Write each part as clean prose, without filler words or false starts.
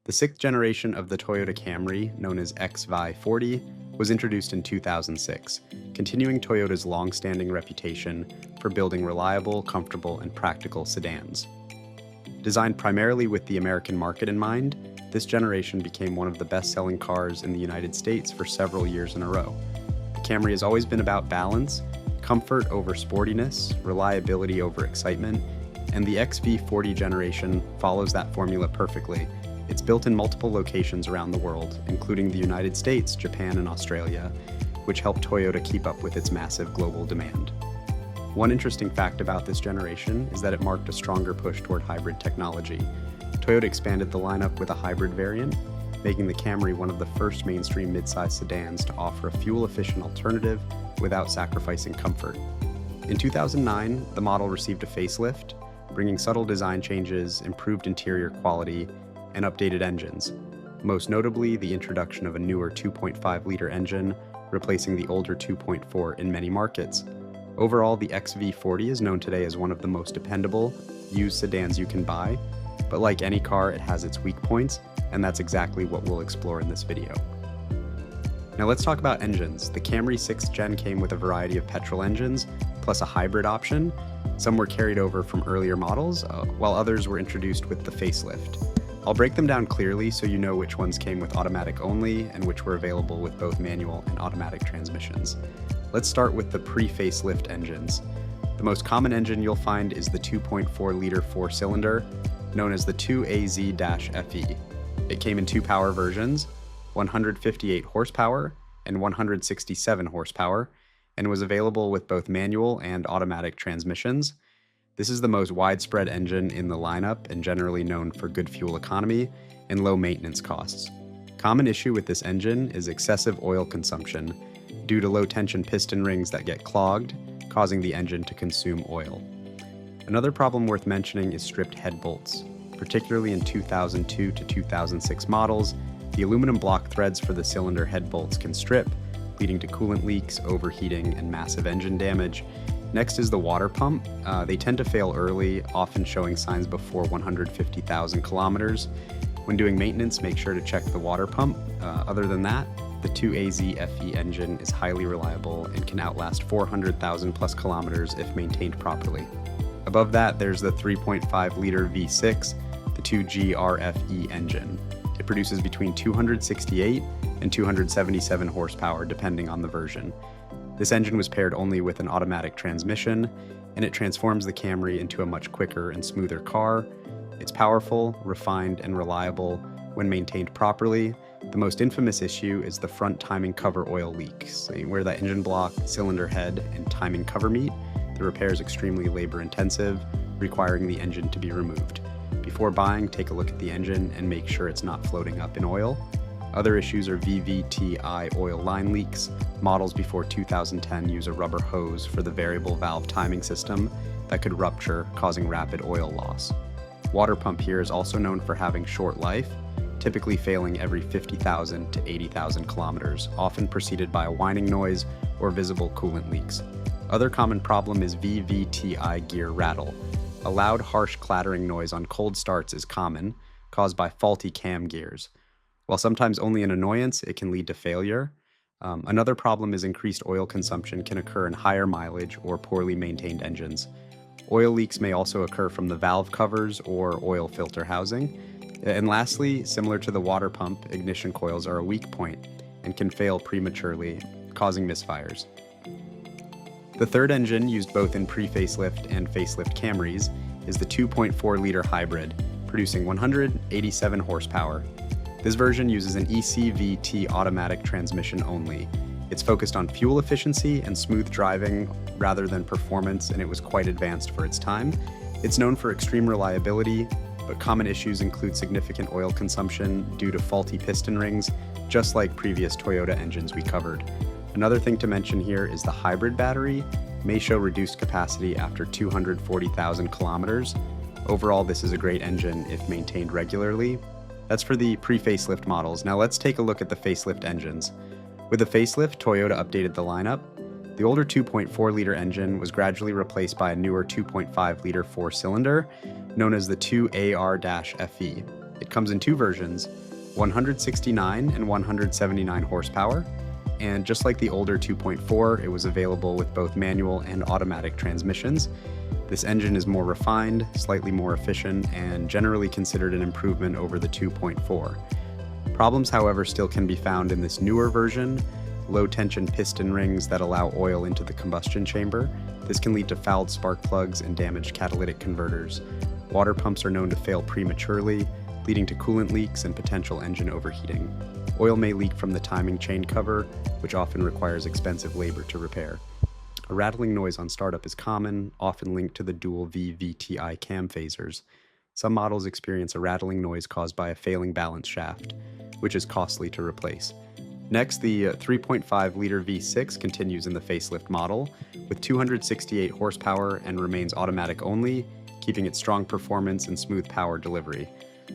The sixth generation of the Toyota Camry, known as XV40, was introduced in 2006, continuing Toyota's long-standing reputation for building reliable, comfortable, and practical sedans. Designed primarily with the American market in mind, this generation became one of the best-selling cars in the United States for several years in a row. The Camry has always been about balance, comfort over sportiness, reliability over excitement, and the XV40 generation follows that formula perfectly. It's built in multiple locations around the world, including the United States, Japan, and Australia, which helped Toyota keep up with its massive global demand. One interesting fact about this generation is that it marked a stronger push toward hybrid technology. Toyota expanded the lineup with a hybrid variant, making the Camry one of the first mainstream midsize sedans to offer a fuel-efficient alternative without sacrificing comfort. In 2009, the model received a facelift, bringing subtle design changes, improved interior quality, and updated engines, most notably the introduction of a newer 2.5-liter engine, replacing the older 2.4 in many markets. Overall, the XV40 is known today as one of the most dependable, used sedans you can buy, but like any car, it has its weak points, and that's exactly what we'll explore in this video. Now let's talk about engines. The Camry 6th Gen came with a variety of petrol engines, plus a hybrid option. Some were carried over from earlier models, while others were introduced with the facelift. I'll break them down clearly so you know which ones came with automatic only and which were available with both manual and automatic transmissions. Let's start with the pre-facelift engines. The most common engine you'll find is the 2.4-liter four-cylinder, known as the 2AZ-FE. It came in two power versions, 158 horsepower and 167 horsepower, and was available with both manual and automatic transmissions. This is the most widespread engine in the lineup and generally known for good fuel economy and low maintenance costs. Common issue with this engine is excessive oil consumption due to low tension piston rings that get clogged, causing the engine to consume oil. Another problem worth mentioning is stripped head bolts. Particularly in 2002 to 2006 models, the aluminum block threads for the cylinder head bolts can strip, leading to coolant leaks, overheating, and massive engine damage. Next is the water pump. They tend to fail early, often showing signs before 150,000 kilometers. When doing maintenance, make sure to check the water pump. Other than that, the 2AZ-FE engine is highly reliable and can outlast 400,000 plus kilometers if maintained properly. Above that, there's the 3.5-liter V6, the 2GRFE engine. It produces between 268 and 277 horsepower, depending on the version. This engine was paired only with an automatic transmission, and it transforms the Camry into a much quicker and smoother car. It's powerful, refined, and reliable when maintained properly. The most infamous issue is the front timing cover oil leaks. Where the engine block, cylinder head, and timing cover meet, the repair is extremely labor-intensive, requiring the engine to be removed. Before buying, take a look at the engine and make sure it's not floating up in oil. Other issues are VVTi oil line leaks. Models before 2010 use a rubber hose for the variable valve timing system that could rupture, causing rapid oil loss. Water pump here is also known for having short life, typically failing every 50,000 to 80,000 kilometers, often preceded by a whining noise or visible coolant leaks. Other common problem is VVTi gear rattle. A loud, harsh clattering noise on cold starts is common, caused by faulty cam gears. While sometimes only an annoyance, it can lead to failure. Another problem is increased oil consumption can occur in higher mileage or poorly maintained engines. Oil leaks may also occur from the valve covers or oil filter housing. And lastly, similar to the water pump, ignition coils are a weak point and can fail prematurely, causing misfires. The third engine, used both in pre-facelift and facelift Camrys, is the 2.4-liter hybrid, producing 187 horsepower. This version uses an ECVT automatic transmission only. It's focused on fuel efficiency and smooth driving rather than performance, and it was quite advanced for its time. It's known for extreme reliability, but common issues include significant oil consumption due to faulty piston rings, just like previous Toyota engines we covered. Another thing to mention here is the hybrid battery may show reduced capacity after 240,000 kilometers. Overall, this is a great engine if maintained regularly. That's for the pre-facelift models. Now let's take a look at the facelift engines. With the facelift, Toyota updated the lineup. The older 2.4-liter engine was gradually replaced by a newer 2.5-liter four-cylinder, known as the 2AR-FE. It comes in two versions, 169 and 179 horsepower, and just like the older 2.4, it was available with both manual and automatic transmissions. This engine is more refined, slightly more efficient, and generally considered an improvement over the 2.4. Problems, however, still can be found in this newer version. Low-tension piston rings that allow oil into the combustion chamber. This can lead to fouled spark plugs and damaged catalytic converters. Water pumps are known to fail prematurely, leading to coolant leaks and potential engine overheating. Oil may leak from the timing chain cover, which often requires expensive labor to repair. A rattling noise on startup is common, often linked to the dual V VTI cam phasers. Some models experience a rattling noise caused by a failing balance shaft, which is costly to replace. Next, the 3.5-liter V6 continues in the facelift model, with 268 horsepower and remains automatic only, keeping its strong performance and smooth power delivery.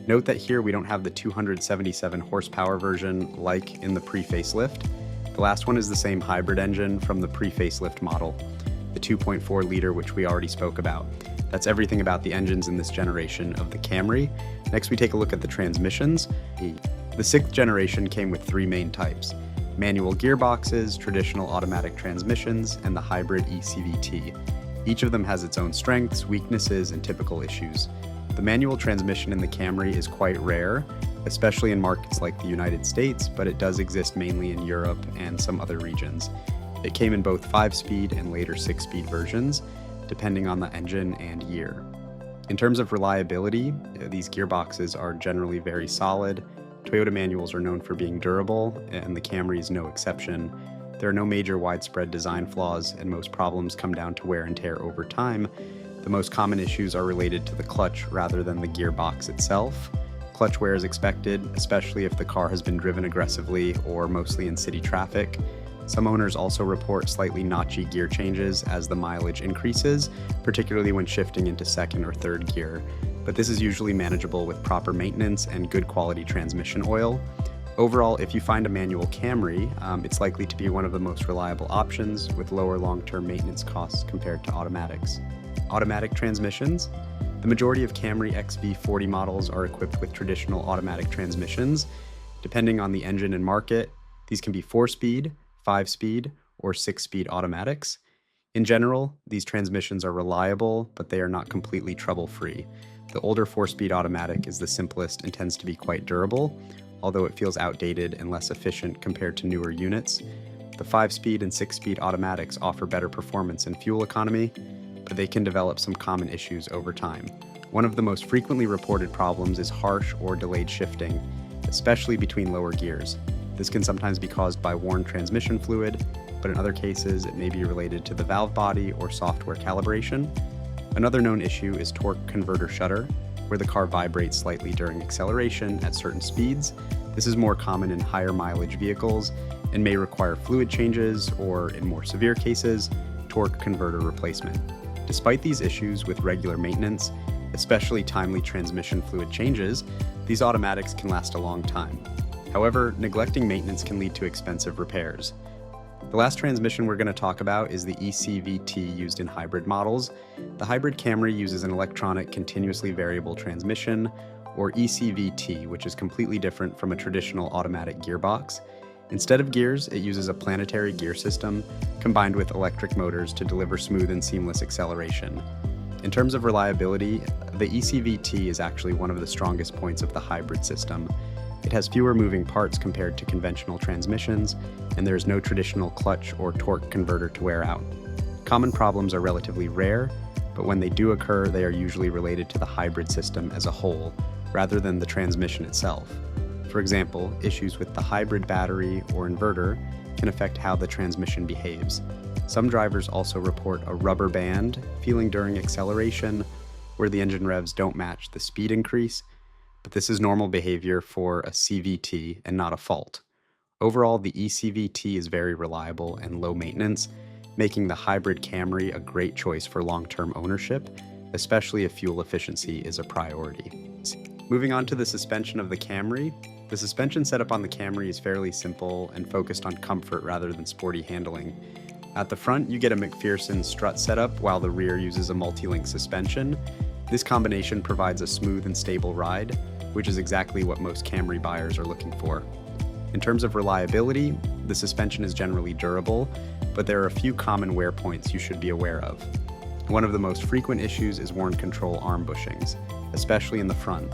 Note that here we don't have the 277 horsepower version like in the pre-facelift. The last one is the same hybrid engine from the pre-facelift model, the 2.4-liter which we already spoke about. That's everything about the engines in this generation of the Camry. Next we take a look at the transmissions. The 6th generation came with three main types: manual gearboxes, traditional automatic transmissions, and the hybrid ECVT. Each of them has its own strengths, weaknesses, and typical issues. The manual transmission in the Camry is quite rare, especially in markets like the United States, but it does exist mainly in Europe and some other regions. It came in both 5-speed and later 6-speed versions, depending on the engine and year. In terms of reliability, these gearboxes are generally very solid. Toyota manuals are known for being durable, and the Camry is no exception. There are no major widespread design flaws, and most problems come down to wear and tear over time. The most common issues are related to the clutch rather than the gearbox itself. Clutch wear is expected, especially if the car has been driven aggressively or mostly in city traffic. Some owners also report slightly notchy gear changes as the mileage increases, particularly when shifting into second or third gear. But this is usually manageable with proper maintenance and good quality transmission oil. Overall, if you find a manual Camry, it's likely to be one of the most reliable options with lower long-term maintenance costs compared to automatics. Automatic transmissions. The majority of Camry XV40 models are equipped with traditional automatic transmissions. Depending on the engine and market, these can be 4-speed, 5-speed, or 6-speed automatics. In general, these transmissions are reliable, but they are not completely trouble-free. The older 4-speed automatic is the simplest and tends to be quite durable, although it feels outdated and less efficient compared to newer units. The 5-speed and 6-speed automatics offer better performance and fuel economy, but they can develop some common issues over time. One of the most frequently reported problems is harsh or delayed shifting, especially between lower gears. This can sometimes be caused by worn transmission fluid, but in other cases it may be related to the valve body or software calibration. Another known issue is torque converter shudder, where the car vibrates slightly during acceleration at certain speeds. This is more common in higher mileage vehicles and may require fluid changes or, in more severe cases, torque converter replacement. Despite these issues with regular maintenance, especially timely transmission fluid changes, these automatics can last a long time. However, neglecting maintenance can lead to expensive repairs. The last transmission we're going to talk about is the ECVT used in hybrid models. The hybrid Camry uses an electronic continuously variable transmission, or ECVT, which is completely different from a traditional automatic gearbox. Instead of gears, it uses a planetary gear system combined with electric motors to deliver smooth and seamless acceleration. In terms of reliability, the ECVT is actually one of the strongest points of the hybrid system. It has fewer moving parts compared to conventional transmissions, and there is no traditional clutch or torque converter to wear out. Common problems are relatively rare, but when they do occur, they are usually related to the hybrid system as a whole, rather than the transmission itself. For example, issues with the hybrid battery or inverter can affect how the transmission behaves. Some drivers also report a rubber band feeling during acceleration, where the engine revs don't match the speed increase, but this is normal behavior for a CVT and not a fault. Overall, the ECVT is very reliable and low maintenance, making the hybrid Camry a great choice for long-term ownership, especially if fuel efficiency is a priority. Moving on to the suspension of the Camry. The suspension setup on the Camry is fairly simple and focused on comfort rather than sporty handling. At the front, you get a McPherson strut setup, while the rear uses a multi-link suspension. This combination provides a smooth and stable ride. which is exactly what most Camry buyers are looking for. In terms of reliability, the suspension is generally durable, but there are a few common wear points you should be aware of. One of the most frequent issues is worn control arm bushings, especially in the front.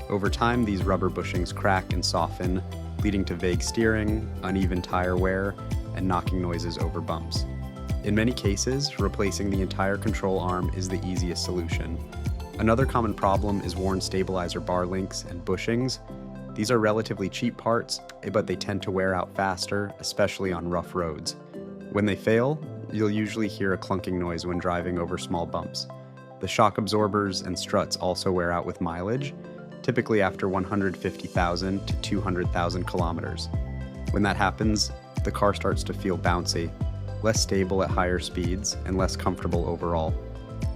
Over time, these rubber bushings crack and soften, leading to vague steering, uneven tire wear, and knocking noises over bumps. In many cases, replacing the entire control arm is the easiest solution. Another common problem is worn stabilizer bar links and bushings. These are relatively cheap parts, but they tend to wear out faster, especially on rough roads. When they fail, you'll usually hear a clunking noise when driving over small bumps. The shock absorbers and struts also wear out with mileage, typically after 150,000 to 200,000 kilometers. When that happens, the car starts to feel bouncy, less stable at higher speeds, and less comfortable overall.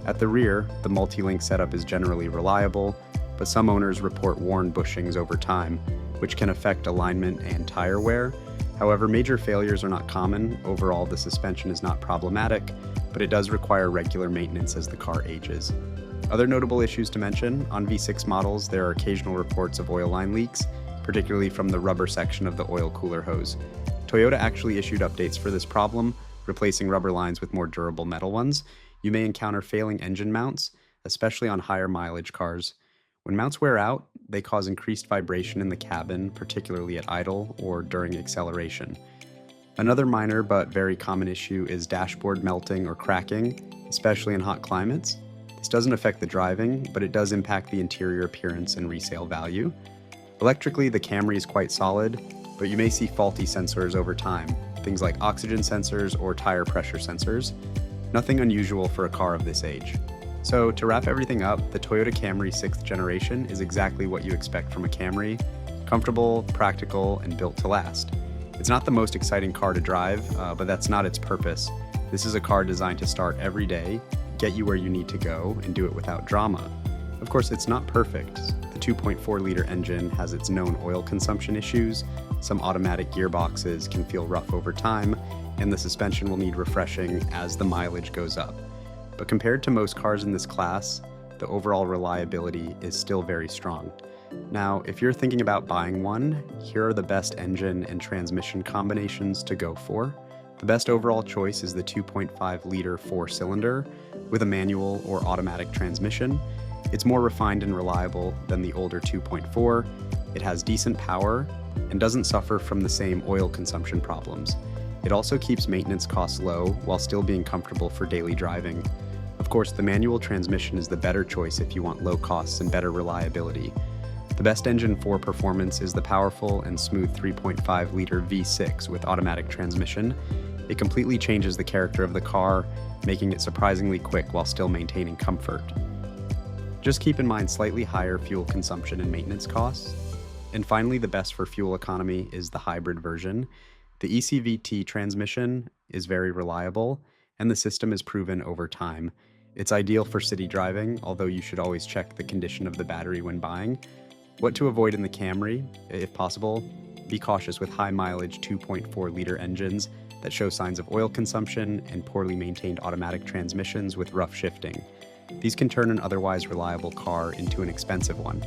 At the rear, the multi-link setup is generally reliable, but some owners report worn bushings over time, which can affect alignment and tire wear. However, major failures are not common. Overall, the suspension is not problematic, but it does require regular maintenance as the car ages. Other notable issues to mention: on V6 models, there are occasional reports of oil line leaks, particularly from the rubber section of the oil cooler hose. Toyota actually issued updates for this problem, replacing rubber lines with more durable metal ones. You may encounter failing engine mounts, especially on higher mileage cars. When mounts wear out, they cause increased vibration in the cabin, particularly at idle or during acceleration. Another minor but very common issue is dashboard melting or cracking, especially in hot climates. This doesn't affect the driving, but it does impact the interior appearance and resale value. Electrically, the Camry is quite solid, but you may see faulty sensors over time, things like oxygen sensors or tire pressure sensors. Nothing unusual for a car of this age. So to wrap everything up, the Toyota Camry 6th generation is exactly what you expect from a Camry: comfortable, practical, and built to last. It's not the most exciting car to drive, but that's not its purpose. This is a car designed to start every day, get you where you need to go, and do it without drama. Of course, it's not perfect. The 2.4-liter engine has its known oil consumption issues, some automatic gearboxes can feel rough over time, and the suspension will need refreshing as the mileage goes up. But compared to most cars in this class, the overall reliability is still very strong. Now, if you're thinking about buying one, here are the best engine and transmission combinations to go for. The best overall choice is the 2.5-liter 4-cylinder with a manual or automatic transmission. It's more refined and reliable than the older 2.4. It has decent power and doesn't suffer from the same oil consumption problems. It also keeps maintenance costs low while still being comfortable for daily driving. Of course, the manual transmission is the better choice if you want low costs and better reliability. The best engine for performance is the powerful and smooth 3.5-liter V6 with automatic transmission. It completely changes the character of the car, making it surprisingly quick while still maintaining comfort. Just keep in mind slightly higher fuel consumption and maintenance costs. And finally, the best for fuel economy is the hybrid version. The ECVT transmission is very reliable, and the system is proven over time. It's ideal for city driving, although you should always check the condition of the battery when buying. What to avoid in the Camry, if possible: be cautious with high mileage 2.4-liter engines that show signs of oil consumption and poorly maintained automatic transmissions with rough shifting. These can turn an otherwise reliable car into an expensive one.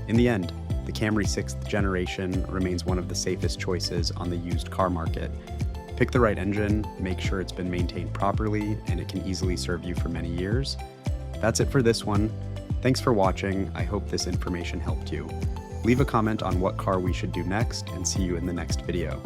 In the end, the Camry 6th generation remains one of the safest choices on the used car market. Pick the right engine, make sure it's been maintained properly, and it can easily serve you for many years. That's it for this one. Thanks for watching. I hope this information helped you. Leave a comment on what car we should do next, and see you in the next video.